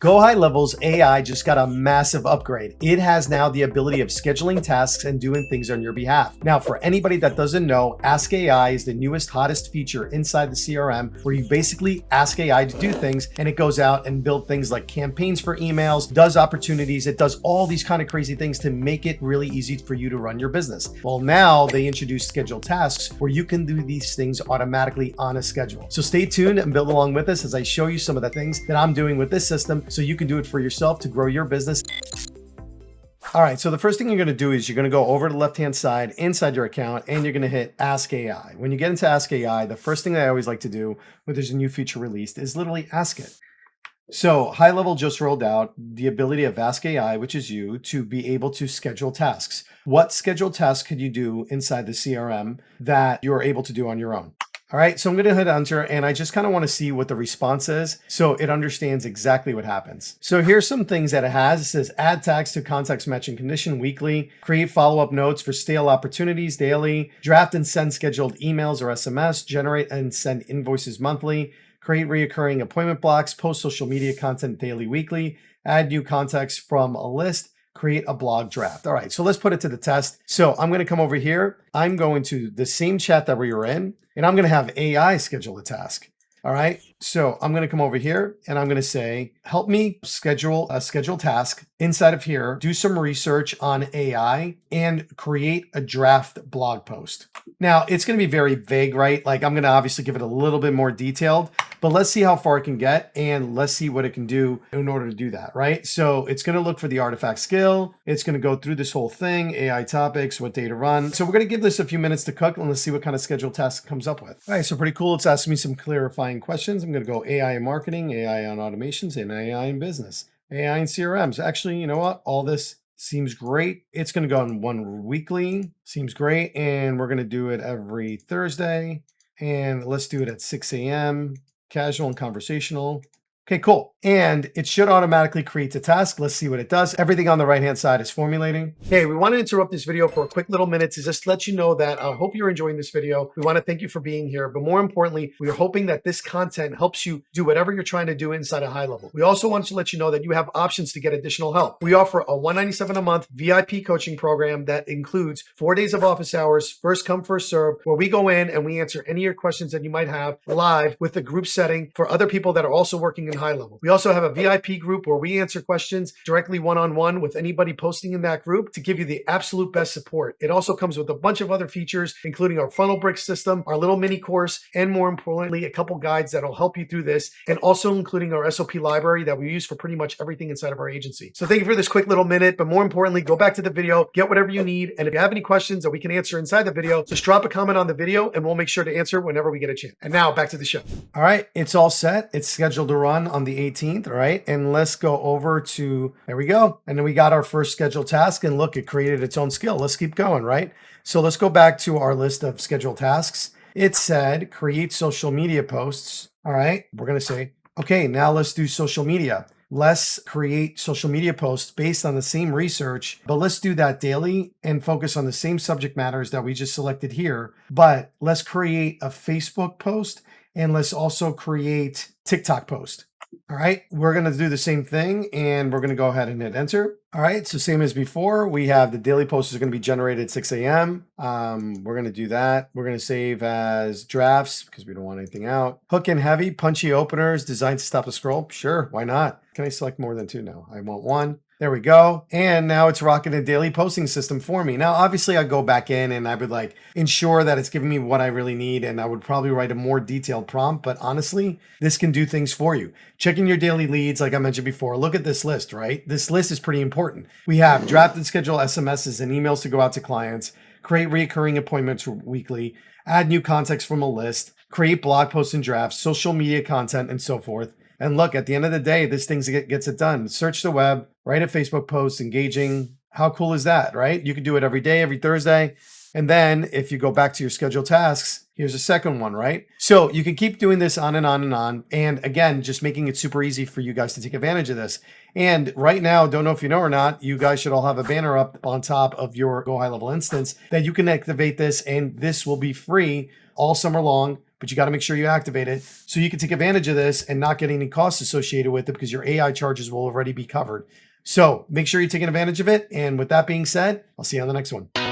GoHighLevel's AI just got a massive upgrade. It has now the ability of scheduling tasks and doing things on your behalf. Now, for anybody that doesn't know, Ask AI is the newest, hottest feature inside the CRM where you basically ask AI to do things and it goes out and builds things like campaigns for emails, does opportunities, it does all these kind of crazy things to make it really easy for you to run your business. Well, now they introduced scheduled tasks where you can do these things automatically on a schedule. So stay tuned and build along with us as I show you some of the things that I'm doing with this system so you can do it for yourself to grow your business. All right, so the first thing you're going to do is you're going to go over to the left-hand side inside your account and you're going to hit Ask AI. When you get into Ask AI, the first thing that I always like to do when there's a new feature released is literally ask it. So HighLevel just rolled out the ability of Ask AI, which is you, to be able to schedule tasks. What scheduled tasks could you do inside the CRM that you're able to do on your own? All right, so I'm going to hit enter and I just kind of want to see what the response is so it understands exactly what happens. So here's some things that it has. It says add tags to context matching condition weekly, create follow-up notes for stale opportunities daily, draft and send scheduled emails or SMS, generate and send invoices monthly, create reoccurring appointment blocks, post social media content daily, weekly, add new context from a list, create a blog draft. All right, so let's put it to the test. So I'm going to come over here. I'm going to the same chat that we were in, and I'm going to have AI schedule a task. All right, so I'm going to come over here and I'm going to say, help me schedule a scheduled task inside of here, do some research on AI and create a draft blog post. Now it's going to be very vague, right? Like I'm going to obviously give it a little bit more detailed, but let's see how far it can get and let's see what it can do in order to do that, right? So it's going to look for the artifact skill. It's going to go through this whole thing, AI topics, what day to run. So we're going to give this a few minutes to cook and let's see what kind of scheduled task it comes up with. All right, so pretty cool. It's asking me some clarifying questions. I'm going to go AI in marketing, AI on automations, and AI in business, AI in CRMs. Actually, you know what? All this seems great. It's going to go on one weekly. Seems great. And we're going to do it every Thursday. And let's do it at 6 a.m. Casual and conversational. Okay, cool. And it should automatically create the task. Let's see what it does. Everything on the right-hand side is formulating. Hey, we want to interrupt this video for a quick little minute to just let you know that I hope you're enjoying this video. We want to thank you for being here. But more importantly, we are hoping that this content helps you do whatever you're trying to do inside of HighLevel. We also want to let you know that you have options to get additional help. We offer a $197 a month VIP coaching program that includes 4 days of office hours, first come, first serve, where we go in and we answer any of your questions that you might have live with the group setting for other people that are also working in HighLevel. We also have a VIP group where we answer questions directly one-on-one with anybody posting in that group to give you the absolute best support. It also comes with a bunch of other features, including our funnel brick system, our little mini course, and more importantly, a couple guides that'll help you through this, and also including our SOP library that we use for pretty much everything inside of our agency. So thank you for this quick little minute, but more importantly, go back to the video, get whatever you need, and if you have any questions that we can answer inside the video, just drop a comment on the video and we'll make sure to answer whenever we get a chance. And now back to the show. All right, it's all set. It's scheduled to run on the 18th, all right? And let's go over to, there we go. And then we got our first scheduled task and look, it created its own skill. Let's keep going, right? So let's go back to our list of scheduled tasks. It said create social media posts. All right, we're gonna say, okay, now let's do social media. Let's create social media posts based on the same research, but let's do that daily and focus on the same subject matters that we just selected here. But let's create a Facebook post and let's also create TikTok post. All right, we're going to do the same thing and we're going to go ahead and hit enter. All right, so same as before, we have the daily posts are going to be generated at 6 a.m. We're going to do that. We're going to save as drafts because we don't want anything out. Hook and heavy, punchy openers designed to stop the scroll. Sure, why not? Can I select more than two? No, I want one. There we go. And now it's rocking a daily posting system for me. Now, obviously I go back in and I would like ensure that it's giving me what I really need. And I would probably write a more detailed prompt, but honestly, this can do things for you. Checking your daily leads, like I mentioned before, look at this list, right? This list is pretty important. We have draft and schedule SMSs and emails to go out to clients, create recurring appointments weekly, add new context from a list, create blog posts and drafts, social media content, and so forth. And look, at the end of the day, this thing gets it done. Search the web, write a Facebook post, engaging. How cool is that, right? You can do it every day, every Thursday. And then if you go back to your scheduled tasks, here's a second one, right? So you can keep doing this on and on and on. And again, just making it super easy for you guys to take advantage of this. And right now, don't know if you know or not, you guys should all have a banner up on top of your GoHighLevel instance that you can activate this, and this will be free all summer long but you got to make sure you activate it so you can take advantage of this and not get any costs associated with it because your AI charges will already be covered. So make sure you're taking advantage of it. And with that being said, I'll see you on the next one.